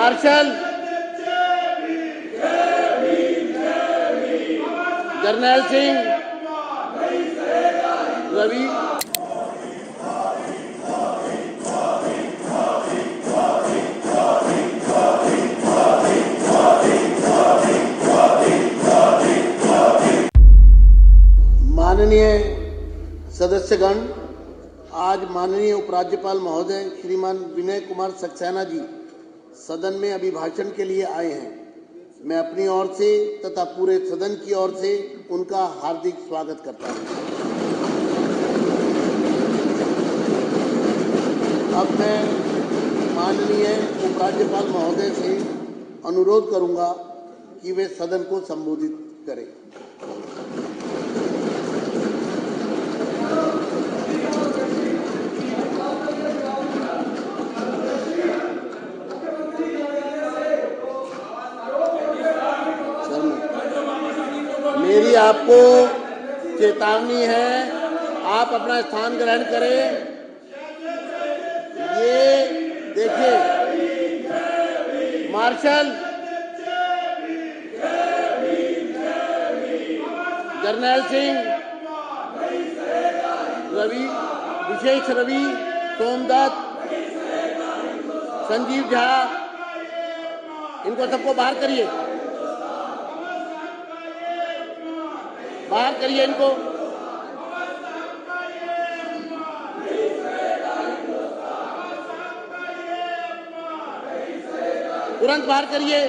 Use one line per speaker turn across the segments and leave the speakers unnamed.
Martial Jarnail Singh Ravi. माननीय सदस्यगण, आज माननीय उपराज्यपाल महोदय श्रीमान विनय कुमार सक्सेना जी सदन में अभिभाषण के लिए आए हैं। मैं अपनी ओर से तथा पूरे सदन की ओर से उनका हार्दिक स्वागत करता हूं। अब मैं माननीय उपराज्यपाल महोदय से अनुरोध करूंगा कि वे सदन को संबोधित करें। मेरी आपको चेतावनी है, आप अपना स्थान ग्रहण करें। ये देखिए, मार्शल जर्नैल सिंह रवि, विशेष रवि, सोमदत्त, संजीव झा, इनको सबको बाहर करिए, बाहर करिए इनको। तुरंत बाहर करिए।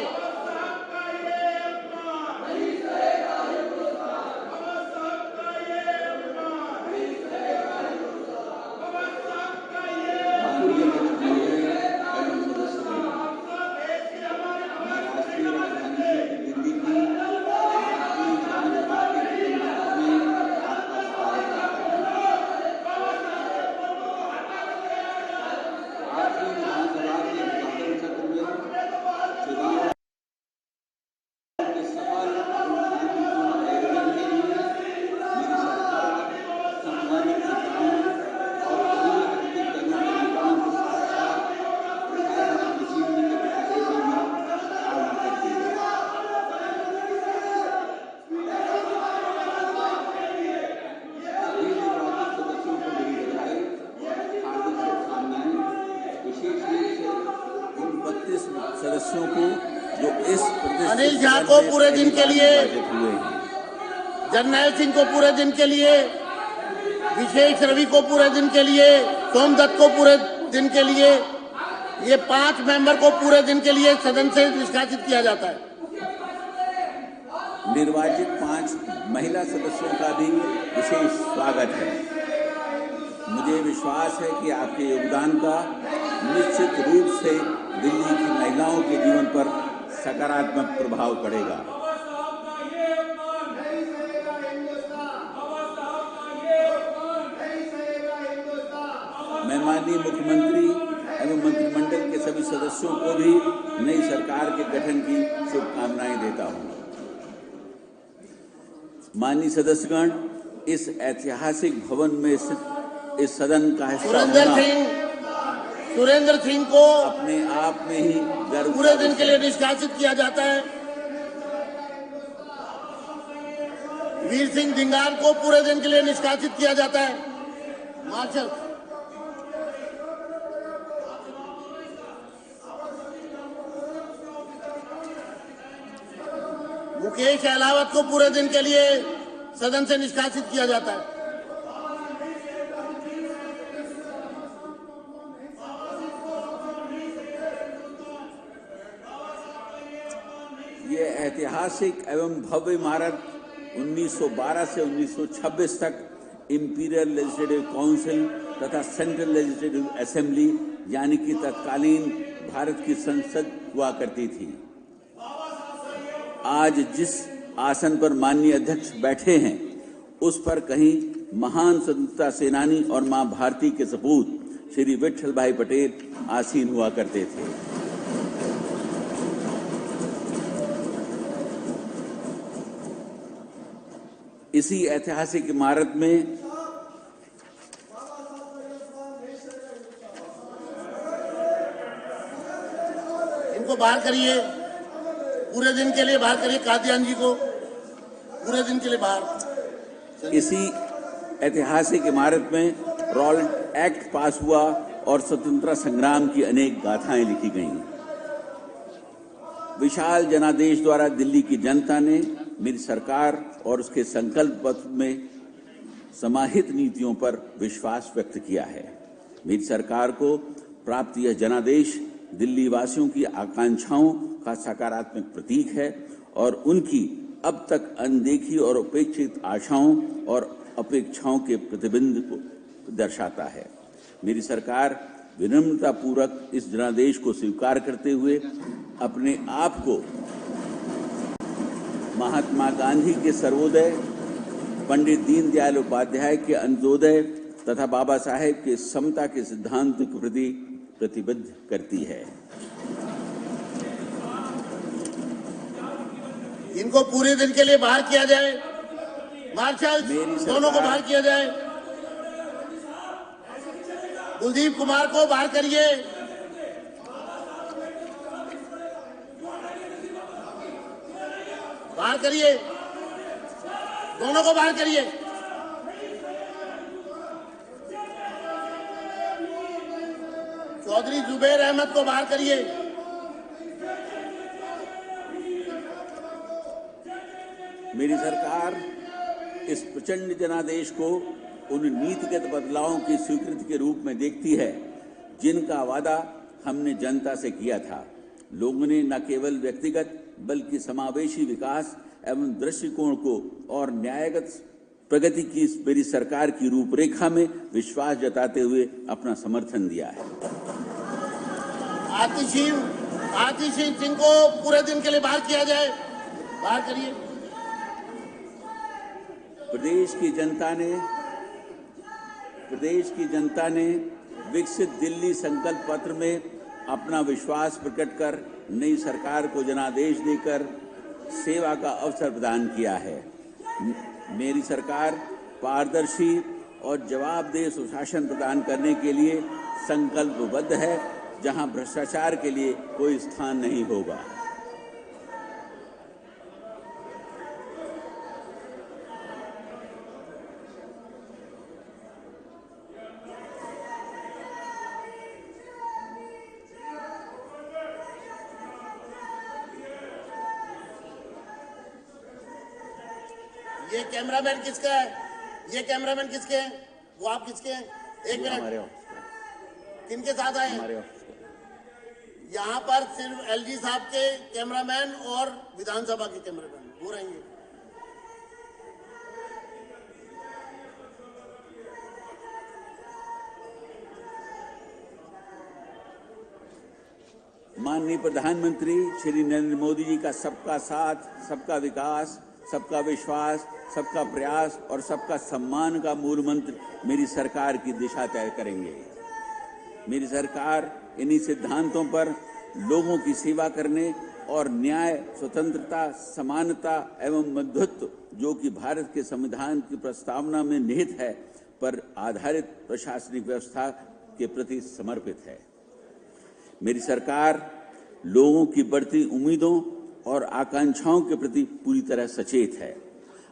सदस्यों को जो इस
अनिल झा को पूरे दिन के लिए, जर्नैल सिंह को पूरे दिन के लिए, विशेष रवि को पूरे दिन के लिए, सोमदत्त को पूरे दिन के लिए, ये 5 मेंबर को पूरे दिन के लिए सदन से निष्कासित किया जाता है।
निर्वाचित 5 महिला सदस्यों का भी विशेष स्वागत है। मुझे विश्वास है कि आपके योगदान का निश्चित रूप से दिल्ली की महिलाओं के जीवन पर सकारात्मक प्रभाव पड़ेगा। मैं माननीय मुख्यमंत्री एवं मंत्रिमंडल के सभी सदस्यों को भी नई सरकार के गठन की शुभकामनाएं देता हूं। माननीय सदस्यगण, इस ऐतिहासिक भवन में स्थित इस सदन का हिस्सा होना
सुरेंद्र सिंह को
अपने आप में ही गर्व
पूरे दिन के लिए निष्कासित किया जाता है। वीर सिंह धिंगार को पूरे दिन के लिए निष्कासित किया जाता है। मार्शल मुकेश अहलावत को पूरे दिन के लिए सदन से निष्कासित किया जाता है।
ये ऐतिहासिक एवं भव्य इमारत 1912 से 1926 तक इंपीरियल लेजिस्लेटिव काउंसिल तथा सेंट्रल लेजिस्लेटिव असेंबली यानी कि तत्कालीन भारत की संसद हुआ करती थी। आज जिस आसन पर माननीय अध्यक्ष बैठे हैं, उस पर कहीं महान स्वतंत्रता सेनानी और मां भारती के सपूत श्री विट्ठल भाई पटेल आसीन हुआ करते थे। इसी ऐतिहासिक इमारत में
इनको बाहर करिए, पूरे दिन के लिए बाहर करिए। कादियान जी को पूरे दिन के लिए बाहर।
इसी ऐतिहासिक इमारत में रॉलेट एक्ट पास हुआ और स्वतंत्रता संग्राम की अनेक गाथाएं लिखी गईं। विशाल जनादेश द्वारा दिल्ली की जनता ने मेरी सरकार और उसके संकल्प पत्र में समाहित नीतियों पर विश्वास व्यक्त किया है। मेरी सरकार को प्राप्त यह जनादेश दिल्ली वासियों की आकांक्षाओं का सकारात्मक प्रतीक है और उनकी अब तक अनदेखी और उपेक्षित आशाओं और अपेक्षाओं के प्रतिबिंब को दर्शाता है। मेरी सरकार विनम्रतापूर्वक इस जनादेश को स्वीकार करते हुए अपने आप को महात्मा गांधी के सर्वोदय, पंडित दीनदयाल उपाध्याय के अंत्योदय तथा बाबा साहेब के समता के सिद्धांत के प्रति प्रतिबद्ध करती है।
इनको पूरे दिन के लिए बाहर किया जाए। मार्शल दोनों को बाहर किया जाए। कुलदीप कुमार को बाहर करिए। बाहर करिए, दोनों को बाहर करिए। चौधरी जुबैर अहमद को बाहर करिए।
मेरी सरकार इस प्रचंड जनादेश को उन नीतिगत बदलावों की स्वीकृति के रूप में देखती है जिनका वादा हमने जनता से किया था। लोगों ने न केवल व्यक्तिगत बल्कि समावेशी विकास एवं दृष्टिकोण को और न्यायगत प्रगति की इस मेरी सरकार की रूपरेखा में विश्वास जताते हुए अपना समर्थन दिया है।
आतिशी सिंह को पूरे दिन के लिए बाहर किया जाए। बाहर करिए।
प्रदेश की जनता ने विकसित दिल्ली संकल्प पत्र में अपना विश्वास प्रकट कर नई सरकार को जनादेश देकर सेवा का अवसर प्रदान किया है। मेरी सरकार पारदर्शी और जवाबदेह सुशासन प्रदान करने के लिए संकल्पबद्ध है, जहां भ्रष्टाचार के लिए कोई स्थान नहीं होगा।
ये कैमरामैन किसका है? ये कैमरामैन किसके हैं? वो आप किसके हैं? एक मिनट, किनके साथ आए हैं? यहाँ पर सिर्फ एलजी साहब के कैमरामैन और विधानसभा के कैमरामैन वो रहेंगे।
माननीय प्रधानमंत्री श्री नरेंद्र मोदी जी का सबका साथ, सबका विकास, सबका विश्वास, सबका प्रयास और सबका सम्मान का मूल मंत्र मेरी सरकार की दिशा तय करेंगे। मेरी सरकार इन्हीं सिद्धांतों पर लोगों की सेवा करने और न्याय, स्वतंत्रता, समानता एवं बंधुत्व, जो कि भारत के संविधान की प्रस्तावना में निहित है, पर आधारित प्रशासनिक व्यवस्था के प्रति समर्पित है। मेरी सरकार लोगों की बढ़ती उम्मीदों और आकांक्षाओं के प्रति पूरी तरह सचेत है।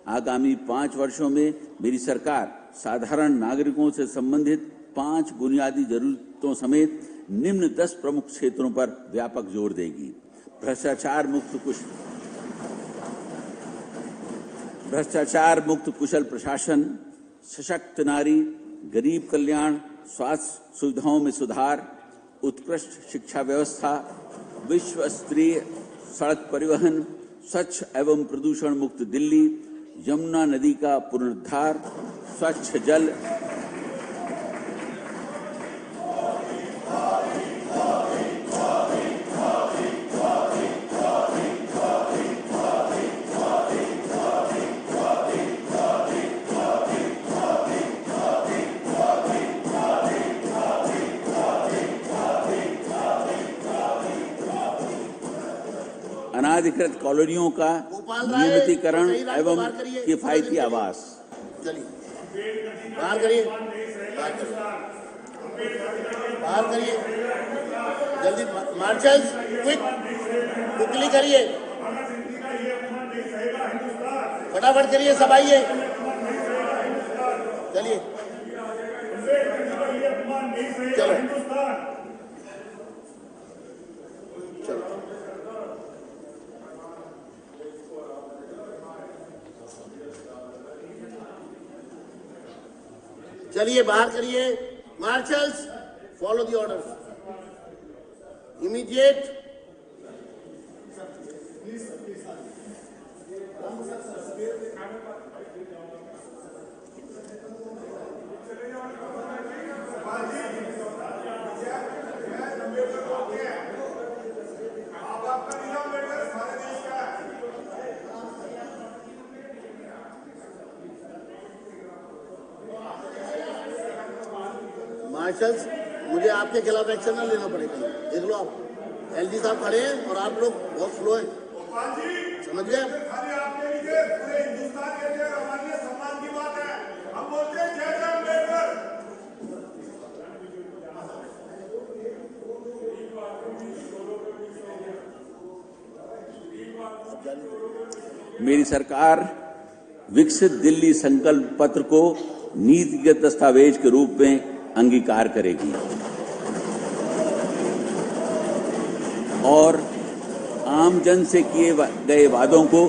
आगामी 5 वर्षों में मेरी सरकार साधारण नागरिकों से संबंधित 5 बुनियादी जरूरतों समेत निम्न 10 प्रमुख क्षेत्रों पर व्यापक जोर देगी। भ्रष्टाचार मुक्त कुशल प्रशासन, सशक्त नारी, गरीब कल्याण, स्वास्थ्य सुविधाओं में सुधार, उत्कृष्ट शिक्षा व्यवस्था, विश्व स्तरीय सड़क परिवहन, स्वच्छ एवं प्रदूषण मुक्त दिल्ली, यमुना नदी का पुनरुद्धार, स्वच्छ जल, अनाधिकृत कॉलोनियों का नियमितीकरण एवं किफायती आवास।
बाहर करिए, बाहर करिए, जल्दी मार्शल्स क्विकली करिए, फटाफट करिए, सब आइए, चलिए चलो चलो। चलिए बाहर करिए, marshals follow the orders immediate. Marshals, मुझे आपके खिलाफ एक्शन ना लेना पड़ेगा, देख लो आप, एलजी साहब खड़े हैं और आप लोग बहुत स्लो हैं, समझ गए?
पूरे हिंदुस्तान के लिए हमारे सम्मान की बात है, हम बोलते हैं जय जय अम्बेडकर।
मेरी सरकार विकसित दिल्ली संकल्प पत्र को नीतिगत दस्तावेज के रूप में अंगीकार करेगी और आम जन से किए गए वादों को